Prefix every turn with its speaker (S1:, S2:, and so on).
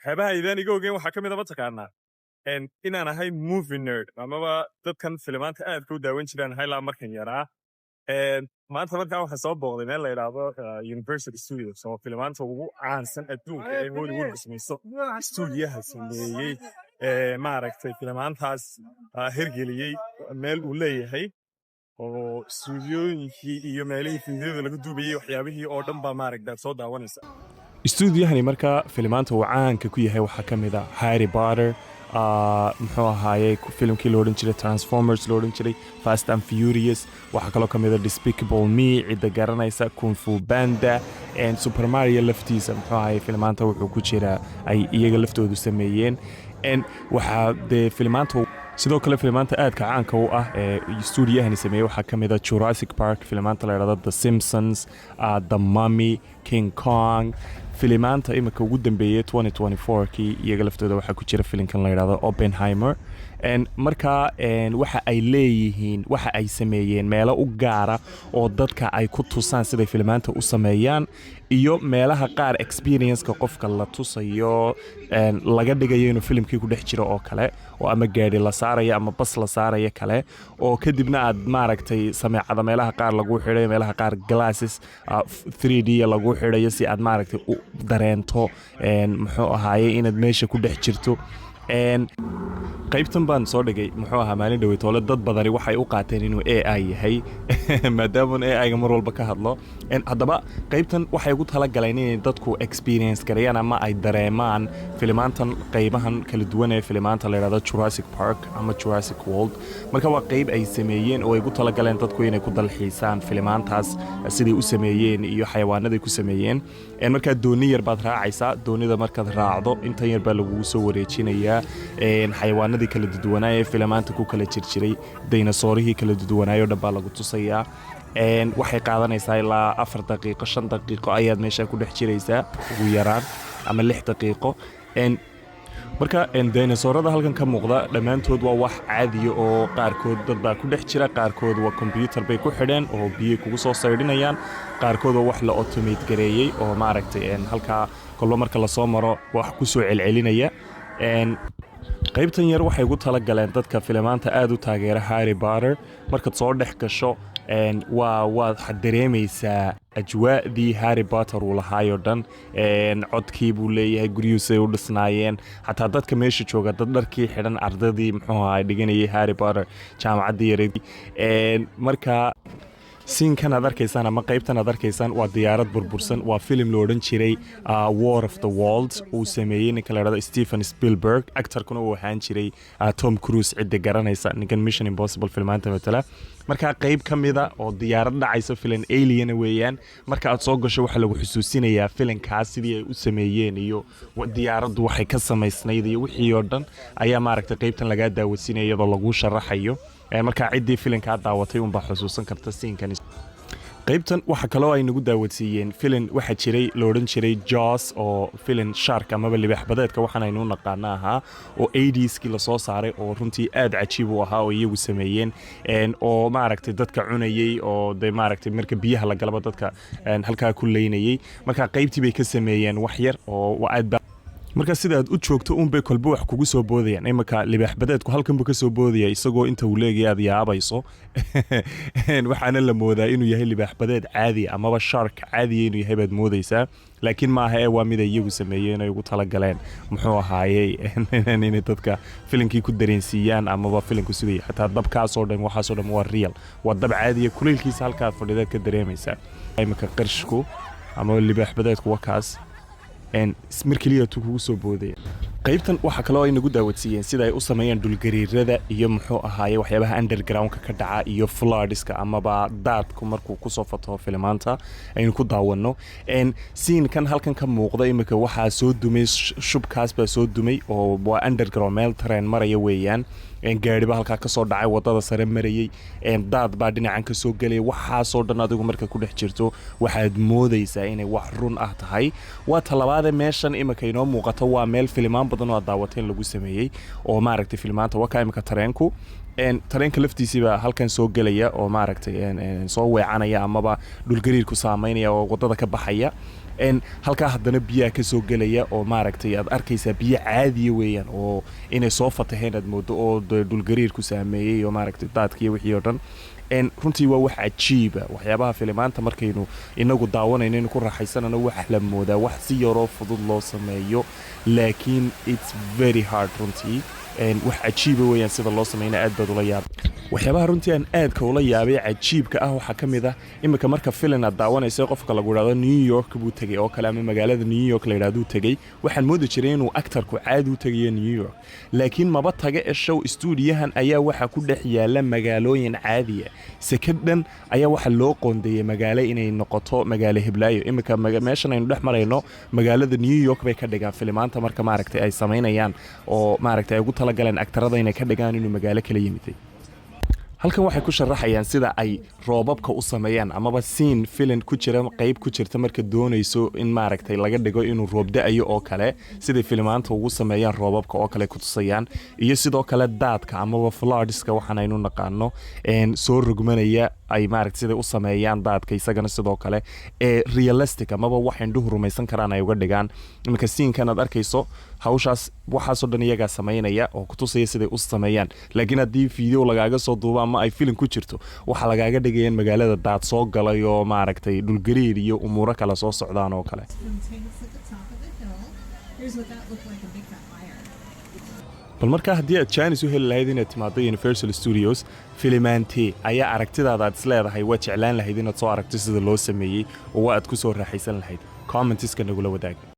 S1: waxyaabaha idaan iga ogeyn waxaa ka mid a mataqaanaa inaan ahay movie nerd amaba dadkan filimaanta aadka u daawan jiraan haylaa markan yaraa maanta markaa waxaa soo booqday meel la yidhaahdo University Studios oo filimaanta ugu caansan adduunka ee Hollywood samayso stuudiyaha sameeyey maaragtay filimaantaas hirgeliyey meel uu leeyahay oo stuudiyooyinkii iyo meelihii fiidyada laga duubayey waxyaabihii oo dhan baa maaragtaa soo daawanaysa
S2: stuudiyahani markaa filimaanta uu caanka ku yahay waxaa ka mid a Harry Potter muxuu ahaaye filimkii la odhan jiray Transformers la odhan jiray Fast and Furious waxaa kaloo ka mid a Despicable Me cidda garanaysa Kung Fu Panda Super Mario laftiisa muxuu ahaaye filimaanta wuxuu ku jiraa ay iyaga laftoodu sameeyeen waxaa dee filimaanta sidoo kale filimaanta aadka caanka u ah ee stuudiyahani sameeyey waxaa ka mid a Jurassic Park filimaanta la yidhaahdo The Simpsons The Mummy King Kong filimaanta imika ugu dambeeyey 2024kii iyaga laftooda waxaa ku jira filimkan la yidhaahdo Oppenheimer markaa waxa ay leeyihiin waxa ay sameeyeen meelo u gaara oo dadka ay ku tusaan siday filimaanta u sameeyaan iyo meelaha qaar experience-ka qofka la tusayo laga dhigayo inuu filimkii ku dhex jiro oo kale oo ama gaadhi la saaraya ama bas la saaraya kale oo kadibna aad maaragtay sameecada meelaha qaar lagu xidhayo meelaha qaar glasses 3D lagu xidhayo si aad maaragtay u dareento muxuu ahaaye inaad meesha ku dhex jirto qaybtan baan soo dhigay muxuu ahaa maalin dhaweytoole dad badani waxay u qaateen inuu AI yahay maadaama AI-ga mar walba ka hadlo haddaba qaybtan waxay ugu talagaleen inay dadku experience gareeyaan ama ay dareemaan filimaantan qaybahan kala duwan ee filimaanta la yidhahdo Jurassic Park ama Jurassic World marka waa qayb ay sameeyeen oo ay ugu talagaleen dadku inay ku dalxiisaan filimaantaas sidii u sameeyeen iyo xayawaanaday ku sameeyeen markaa dooni yar baad raacaysaa doonida markaad raacdo intan yar baa lagugu soo wareejinayaa xayawaanadii kala duwanaa ee filimaanta ku kala jirjiray dinosaurihii kala duwanaayo dhan baa lagu tusayaa waxay qaadanaysaa ilaa 4 daqiiqo 5 daqiiqo ayaad meesha ku dhex jiraysaa ugu yaraan ama 6 daqiiqo marka dinosaurada halkan ka muuqda dhammaantood waa wax caadiya oo qaarkood dad baa ku dhex jira qaarkood waa computer bay ku xidheen oo biyo kugu soo saydhinayaan qaarkood waa wax la automate gareeyey oo maaragtay halkaa kolba marka la soo maro wax ku soo celcelinaya qaybtan yar waxay ugu talagaleen dadka filimaanta aad u taageera Harry Potter markaad soo dhex gasho waad dareemaysaa ajwaadii Harry Potter uu lahaayoo dhan codkii buu leeyahay guryuusay u dhisnaayeen xataa dadka meesha jooga dad dharkii xidhan ardadii muxuu ahaa dhiganayay Harry Potter jaamacaddii yareed markaa siinkan aad arkaysaan ama qaybtan aad arkaysaan waa diyaarad burbursan waa filim la odhan jiray War of the Worlds uu sameeyey ninka la yidhahdo Steven Spielberg actorkuna uu ahaan jiray Tom Cruise cidda garanaysa ninkan Mission Impossible filmaanta matala markaa qayb ka mida oo diyaarad dhacayso filim alien weeyaan marka aad soo gasho waxa lagu xusuusinayaa filimkaas sidii ay u sameeyeen iyo diyaaraddu waxay ka samaysnayd iyo wixii oo dhan ayaa maaragtay qaybtan laga daawadsiinaya iyadoo lagu sharaxayo markaa ciddii filimkaa daawatay unbaa xusuusan karta siinkan qaybtan waxa kaloo ay nagu daawadsiiyeen filim waxa jiray la odhan jiray Jaws oo filim shark amaba libaax badeedka waxaan aynu naqaana ahaa oo 80skii la soo saaray oo runtii aad cajiib u ahaa oo iyagu sameeyeen oo maaragtay dadka cunayay oo de maaragtay marka biyaha la galaba dadka halkaa ku leynayay marka qaybtii bay ka sameeyeen wax yar oo aad marka sida aad u joogto bay kolba wax kugu soo boodayaan imaka libaax badeedku halkan buu ka soo boodaya isagoo inta uu leeyahay aad yaabayso waxaana la moodaa inuu yahay libaax badeed caadi amaba shark caadi inuu yahay baad moodaysaa laakiin maaha waa mid ay iyagu sameeyeen ay ugu talagaleen muxuu ahaayey inay dadka filimkii ku dareensiiyaan amaba filimku sidii xataa dabkaasoo dhan waxaasoo dhan waa real waa dab caadiya kuleylkiisa halkaad fadhidaad ka dareemaysaa imaka qarshku ama libaax badeedku waa kaas mar keliya kugu soo boodaya qaybtan waxa kaloo ay nagu daawadsiiyeen sida ay u sameeyaan dhulgariirada iyo muxuu ahaaye waxyaabaha underground-ka ka dhaca iyo floodska amaba daadku markuu kusoo fataho filimaanta aynu ku daawanno siinkan halkan ka muuqda imika waxaa soo dumay shubkaas baa soo dumay oo waa underground meel tareen maraya weeyaan gaadhiba halkaa ka soo dhacay wadada sare marayay daad baa dhinacan ka soo gelaya waxaasoo dhan adigu marka ku dhex jirto waxaad moodaysaa inay wax run ah tahay waa talabaade meeshan imika inoo muuqato waa meel filimaan badan oo daawateen lagu sameeyey oo maaragtay filimaanta waa ka imika tareenku tareenka laftiisiiba halkan soo gelaya oo maaragtay soo weecanaya amaba dhulgariirku saameynaya oo wadada ka baxaya halkaa haddana biyaha ka soo gelaya oo maaragtay aad arkaysaa biyo caadiya weeyaan oo inay soo fataheen aad moodo oo dhulgariir ku saameeyey oo maaragtay daadkiiyo wixii oo dhan runtii waa wax cajiiba waxyaabaha filimaanta markaynu inagu daawanayno inuu ku raaxaysanano wax la moodaa wax si yaroo fudud loo sameeyo laakiin it's very hard runtii wax cajiiba weeyaan sida loo sameeyna aad baad ula yaab waxyaabaha runtii aan aadka ula yaabay cajiibka ah waxaa ka mid ah iminka marka filim aad daawanayso qofka lagu yidhaahdo New York buu tegay oo kale ama magaalada New York la yidhaahdo tegay waxaan moodi jiray inuu actorku caadi u tagayo New York laakiin maba taga ee show stuudiyahan ayaa waxa ku dhex yaala magaalooyin caadi ah sekadan ayaa waxa loo qoondeeyay magaalo inay noqoto magaalo hiblaayo iminka meeshan aynu dhex marayno magaalada New York bay ka dhigaan filimaanta marka maaragtay ay sameynayaan oo maaragtay ay ugu tala galeen actorada inay ka dhigaan inuu magaalo kala yimid halkan waxay ku sharaxayaan sida ay roobabka u sameeyaan amaba scene film ku jira qayb ku jirta marka doonayso in maaragtay laga dhigo inuu roob da'ayo oo kale sida filmaanta ugu sameeyaan roobabka oo kale ku tusayaan iyo sidoo kale daadka amaba floodska waxaan aynu naqaano soo rugmanaya ay maaragtay sida u sameeyaan daadka isagana sidoo kale realistic amaba wax indhuhu rumaysan karaan ay uga dhigaan iminka scene-kan aad arkayso hawshaas waxaasoo dhan iyagaa sameynaya oo ku tusaya siday u sameeyaan laakiin haddii video lagaaga soo duuba ama ay film ku jirto waxaa lagaaga dhigayaan magaalada daad soo galay oo maaragtay dhulgariir iyo umuuro kale soo socdaan oo kale bal markaa haddii aad jaanis u heli lahayd inaad timaado Universal Studios filimaantee ayaa aragtidaada aad isleedahay waa jeclaan lahayd inaad soo aragto sida loo sameeyey oo aad ku soo raaxaysan lahayd commentiska nagula wadaag